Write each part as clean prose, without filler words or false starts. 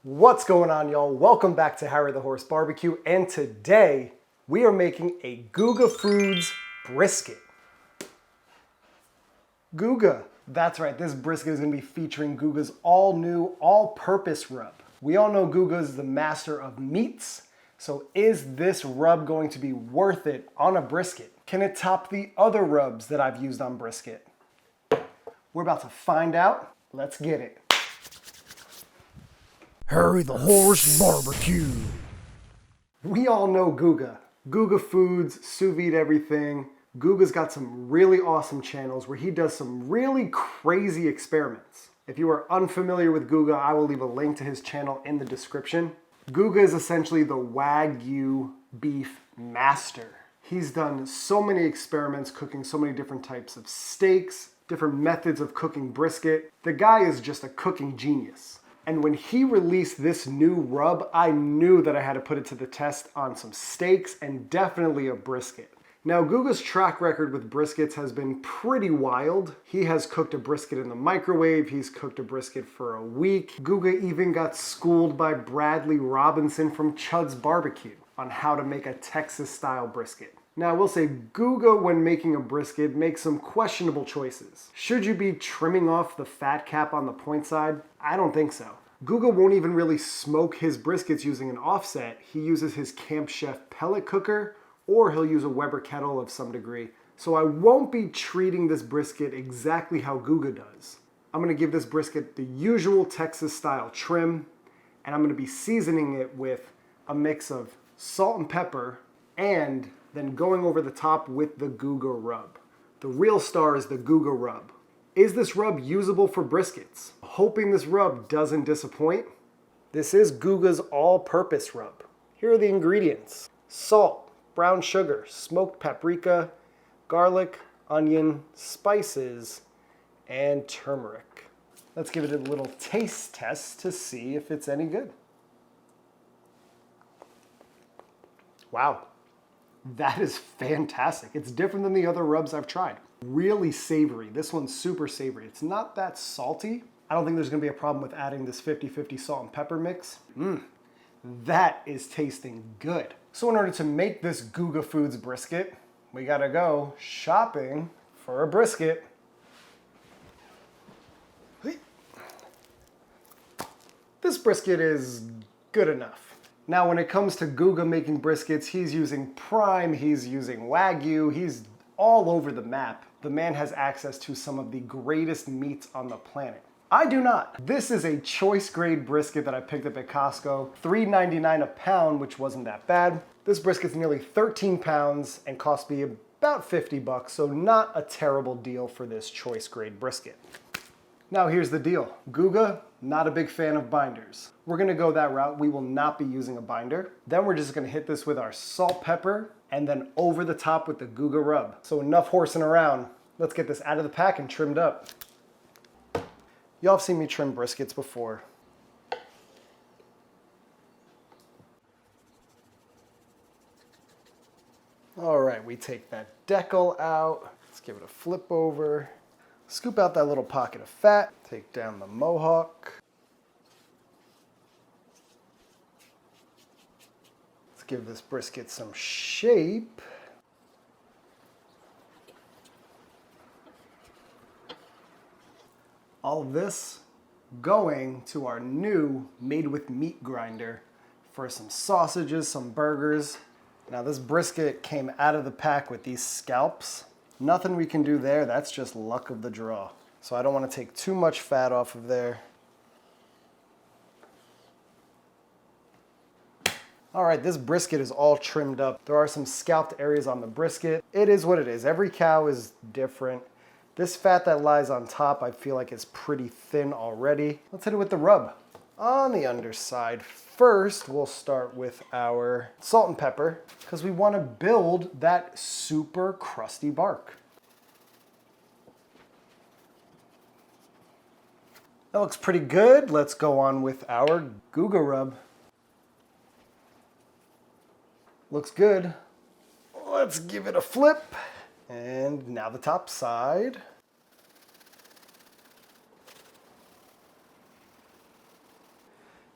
What's going on, y'all? Welcome back to Harry the Horse Barbecue, and today we are making a Guga Foods brisket. Guga. That's right, this brisket is going to be featuring Guga's all-new, all-purpose rub. We all know Guga is the master of meats, so is this rub going to be worth it on a brisket? Can it top the other rubs that I've used on brisket? We're about to find out. Let's get it. Harry the Horse Barbecue. We all know Guga. Guga Foods, sous vide everything. Guga's got some really awesome channels where he does some really crazy experiments. If you are unfamiliar with Guga, I will leave a link to his channel in the description. Guga is essentially the Wagyu beef master. He's done so many experiments cooking so many different types of steaks, different methods of cooking brisket. The guy is just a cooking genius. And when he released this new rub, I knew that I had to put it to the test on some steaks and definitely a brisket. Now, Guga's track record with briskets has been pretty wild. He has cooked a brisket in the microwave. He's cooked a brisket for a week. Guga even got schooled by Bradley Robinson from Chud's Barbecue on how to make a Texas-style brisket. Now, I will say Guga, when making a brisket, makes some questionable choices. Should you be trimming off the fat cap on the point side? I don't think so. Guga won't even really smoke his briskets using an offset. He uses his Camp Chef pellet cooker, or he'll use a Weber kettle of some degree. So I won't be treating this brisket exactly how Guga does. I'm gonna give this brisket the usual Texas-style trim, and I'm gonna be seasoning it with a mix of salt and pepper, and then going over the top with the Guga rub. The real star is the Guga rub. Is this rub usable for briskets? Hoping this rub doesn't disappoint. This is Guga's all-purpose rub. Here are the ingredients: salt, brown sugar, smoked paprika, garlic, onion, spices, and turmeric. Let's give it a little taste test to see if it's any good. Wow. That is fantastic. It's different than the other rubs I've tried. Really savory. This one's super savory. It's not that salty. I don't think there's gonna be a problem with adding this 50-50 salt and pepper mix. That is tasting good. So in order to make this Guga Foods brisket, we gotta go shopping for a brisket. This brisket is good enough. Now, when it comes to Guga making briskets, he's using prime, he's using Wagyu, he's all over the map. The man has access to some of the greatest meats on the planet. I do not. This is a choice grade brisket that I picked up at Costco. $3.99 a pound, which wasn't that bad. This brisket's nearly 13 pounds and cost me about 50 bucks, so not a terrible deal for this choice grade brisket. Now here's the deal. Guga, not a big fan of binders. We're gonna go that route. We will not be using a binder. Then we're just gonna hit this with our salt, pepper, and then over the top with the Guga rub. So enough horsing around. Let's get this out of the pack and trimmed up. Y'all have seen me trim briskets before. All right, we take that decal out. Let's give it a flip over. Scoop out that little pocket of fat, take down the mohawk. Let's give this brisket some shape. All of this going to our new made with meat grinder for some sausages, some burgers. Now this brisket came out of the pack with these scalps. Nothing we can do there, that's just luck of the draw. So I don't want to take too much fat off of there. All right, this brisket is all trimmed up. There are some scalped areas on the brisket. It is what it is. Every cow is different. This fat that lies on top, I feel like is pretty thin already. Let's hit it with the rub. On the underside, first we'll start with our salt and pepper because we want to build that super crusty bark. That looks pretty good. Let's go on with our Guga rub. Looks good. Let's give it a flip. And now the top side.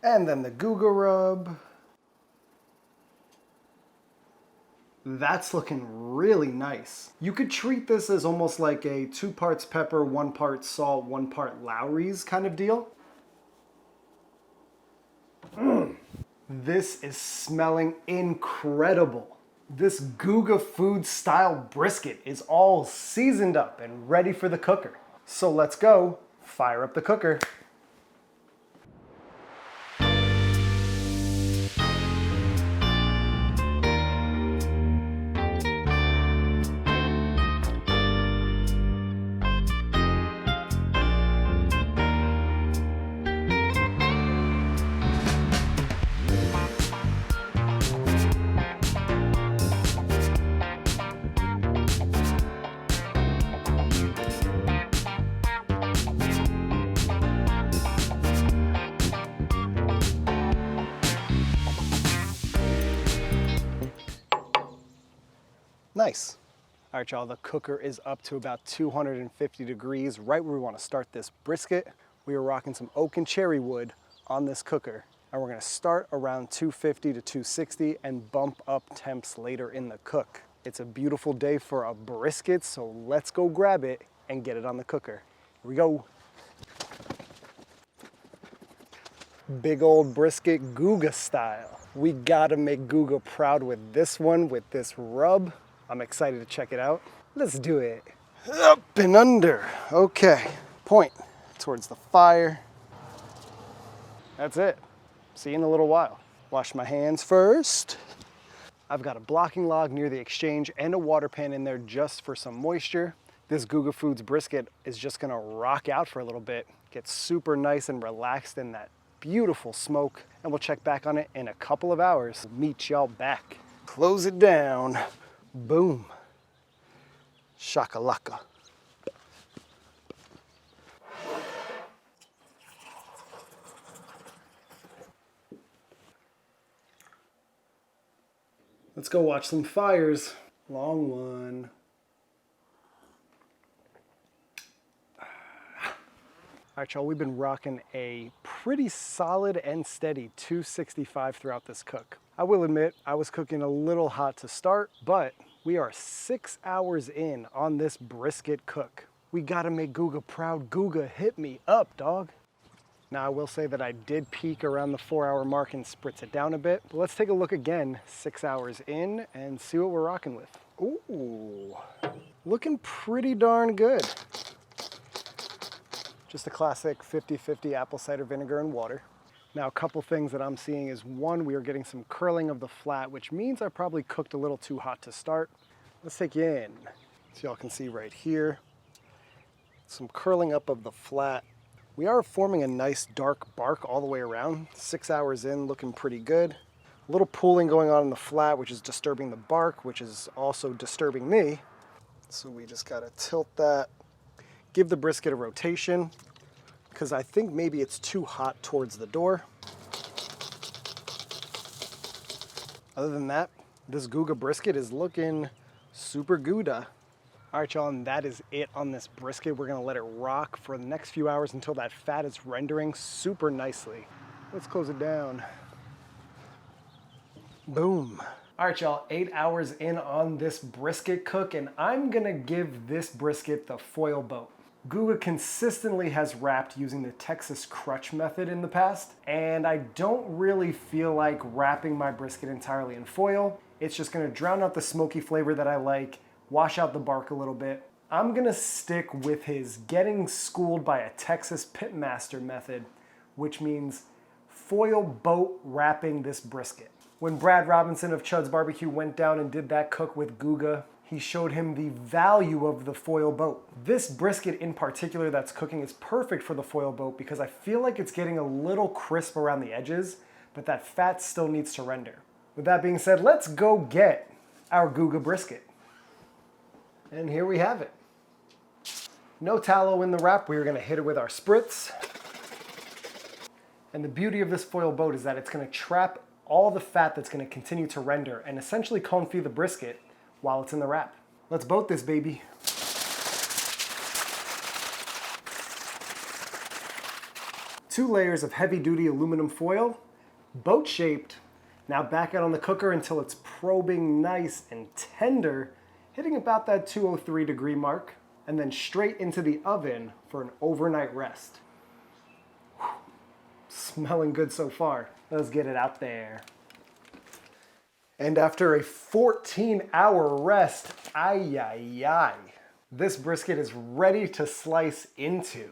And then the Guga rub. That's looking really nice. You could treat this as almost like a 2 parts pepper, 1 part salt, 1 part Lowry's kind of deal. This is smelling incredible. This Guga food style brisket is all seasoned up and ready for the cooker. So let's go fire up the cooker. Nice. All right, y'all, the cooker is up to about 250 degrees, right where we want to start this brisket. We are rocking some oak and cherry wood on this cooker, and we're gonna start around 250 to 260 and bump up temps later in the cook. It's a beautiful day for a brisket, so let's go grab it and get it on the cooker. Here we go. Big old brisket Guga style. We gotta make Guga proud with this one, with this rub. I'm excited to check it out. Let's do it. Up and under. Okay, point towards the fire. That's it. See you in a little while. Wash my hands first. I've got a blocking log near the exchange and a water pan in there just for some moisture. This Guga Foods brisket is just gonna rock out for a little bit, get super nice and relaxed in that beautiful smoke, and we'll check back on it in a couple of hours. Meet y'all back. Close it down. Boom. Shakalaka. Let's go watch some fires. Long one. All right, y'all, we've been rocking a pretty solid and steady 265 throughout this cook. I will admit, I was cooking a little hot to start, but we are 6 hours in on this brisket cook. We gotta make Guga proud. Guga, hit me up, dog. Now, I will say that I did peak around the 4-hour mark and spritz it down a bit, but let's take a look again 6 hours in and see what we're rocking with. Ooh, looking pretty darn good. Just a classic 50-50 apple cider vinegar and water. Now, a couple things that I'm seeing is, one, we are getting some curling of the flat, which means I probably cooked a little too hot to start. Let's take you in. So y'all can see right here, some curling up of the flat. We are forming a nice dark bark all the way around. 6 hours in, looking pretty good. A little pooling going on in the flat, which is disturbing the bark, which is also disturbing me. So we just gotta tilt that. Give the brisket a rotation, because I think maybe it's too hot towards the door. Other than that, this Guga brisket is looking super Gouda. All right, y'all, and that is it on this brisket. We're gonna let it rock for the next few hours until that fat is rendering super nicely. Let's close it down. Boom. All right, y'all, 8 hours in on this brisket cook, and I'm gonna give this brisket the foil boat. Guga consistently has wrapped using the Texas crutch method in the past, and I don't really feel like wrapping my brisket entirely in foil. It's just gonna drown out the smoky flavor that I like, wash out the bark a little bit. I'm gonna stick with his getting schooled by a Texas pitmaster method, which means foil boat wrapping this brisket. When Brad Robinson of Chud's Barbecue went down and did that cook with Guga, he showed him the value of the foil boat. This brisket in particular that's cooking is perfect for the foil boat because I feel like it's getting a little crisp around the edges, but that fat still needs to render. With that being said, let's go get our Guga brisket. And here we have it. No tallow in the wrap, we're gonna hit it with our spritz. And the beauty of this foil boat is that it's gonna trap all the fat that's gonna continue to render and essentially confit the brisket while it's in the wrap. Let's boat this baby. 2 layers of heavy-duty aluminum foil, boat-shaped. Now back out on the cooker until it's probing nice and tender, hitting about that 203 degree mark, and then straight into the oven for an overnight rest. Whew. Smelling good so far. Let's get it out there. And after a 14-hour rest, this brisket is ready to slice into.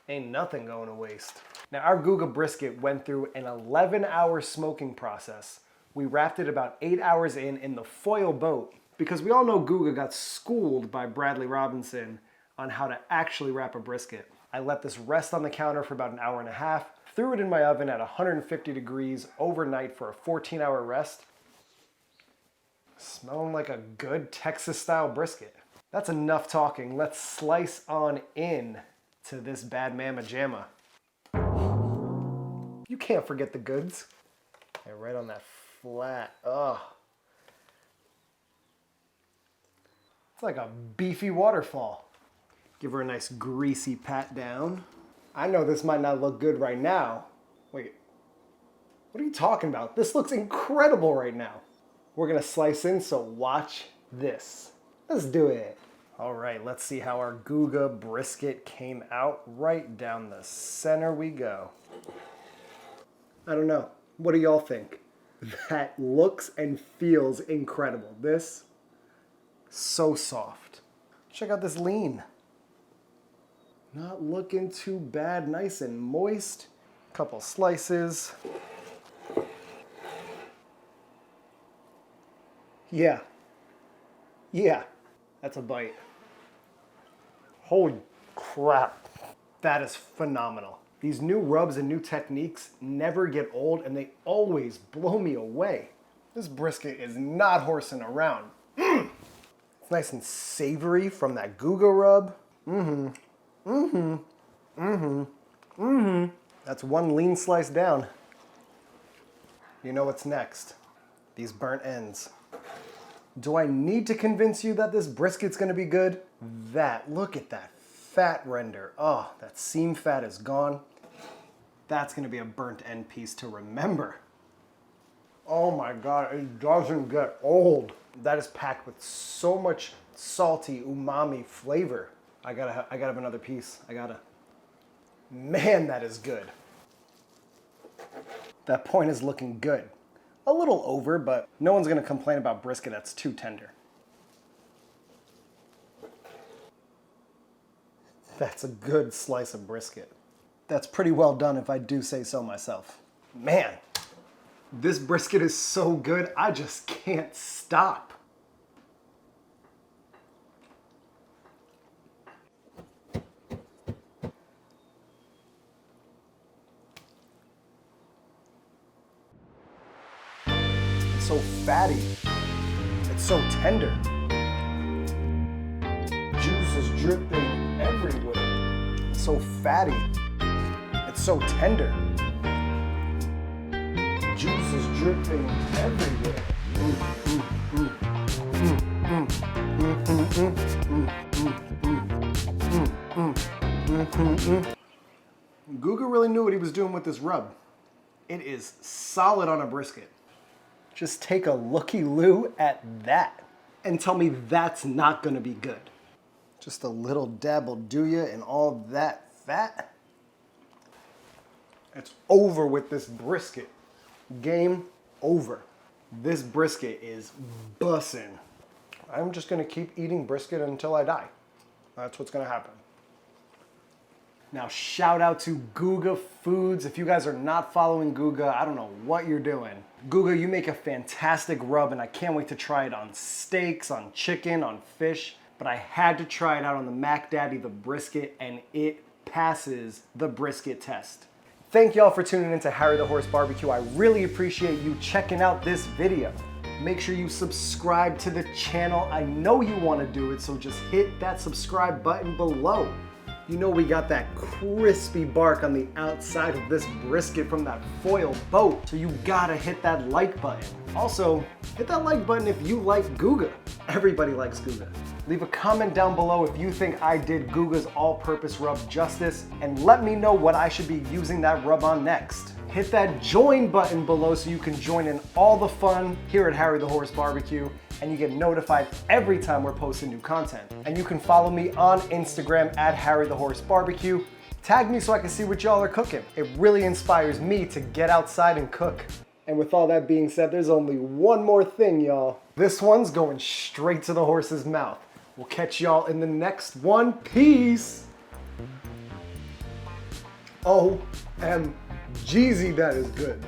Ain't nothing going to waste. Now our Guga brisket went through an 11-hour smoking process. We wrapped it about 8 hours in the foil boat because we all know Guga got schooled by Bradley Robinson on how to actually wrap a brisket. I let this rest on the counter for about an hour and a half, threw it in my oven at 150 degrees overnight for a 14-hour rest. Smelling like a good Texas-style brisket. That's enough talking. Let's slice on in to this bad mama jamma. You can't forget the goods. And right on that flat, ugh. It's like a beefy waterfall. Give her a nice greasy pat down. I know this might not look good right now. Wait, what are you talking about? This looks incredible right now. We're gonna slice in, so watch this. Let's do it. All right, let's see how our Guga brisket came out. Right down the center we go. I don't know. What do y'all think? That looks and feels incredible. This, so soft. Check out this lean. Not looking too bad, nice and moist. Couple slices. Yeah, that's a bite. Holy crap, that is phenomenal. These new rubs and new techniques never get old and they always blow me away. This brisket is not horsing around. It's nice and savory from that Guga rub. That's one lean slice down. You know what's next? These burnt ends. Do I need to convince you that this brisket's gonna be good? Look at that fat render. Oh, that seam fat is gone. That's gonna be a burnt end piece to remember. Oh my God, it doesn't get old. That is packed with so much salty umami flavor. I gotta have another piece. Man, that is good. That point is looking good. A little over, but no one's gonna complain about brisket that's too tender. That's a good slice of brisket. That's pretty well done if I do say so myself. Man, this brisket is so good, I just can't stop. It's so fatty. It's so tender. Juice is dripping everywhere. It's so fatty. It's so tender. Juice is dripping everywhere. Guga really knew what he was doing with this rub. It is solid on a brisket. Just take a looky-loo at that and tell me that's not gonna be good. Just a little dab will do ya in all that fat. It's over with this brisket. Game over. This brisket is bussin'. I'm just gonna keep eating brisket until I die. That's what's gonna happen. Now shout out to Guga Foods. If you guys are not following Guga, I don't know what you're doing. Guga, you make a fantastic rub and I can't wait to try it on steaks, on chicken, on fish. But I had to try it out on the Mac Daddy, the brisket, and it passes the brisket test. Thank y'all for tuning in to Harry the Horse Barbecue. I really appreciate you checking out this video. Make sure you subscribe to the channel. I know you want to do it, so just hit that subscribe button below. You know we got that crispy bark on the outside of this brisket from that foil boat, so you gotta hit that like button. Also, hit that like button if you like Guga. Everybody likes Guga. Leave a comment down below if you think I did Guga's all-purpose rub justice, and let me know what I should be using that rub on next. Hit that join button below so you can join in all the fun here at Harry the Horse Barbecue, and you get notified every time we're posting new content. And you can follow me on Instagram at Harry the Horse Barbecue. Tag me so I can see what y'all are cooking. It really inspires me to get outside and cook. And with all that being said, there's only one more thing, y'all. This one's going straight to the horse's mouth. We'll catch y'all in the next one. Peace. OMG, that is good.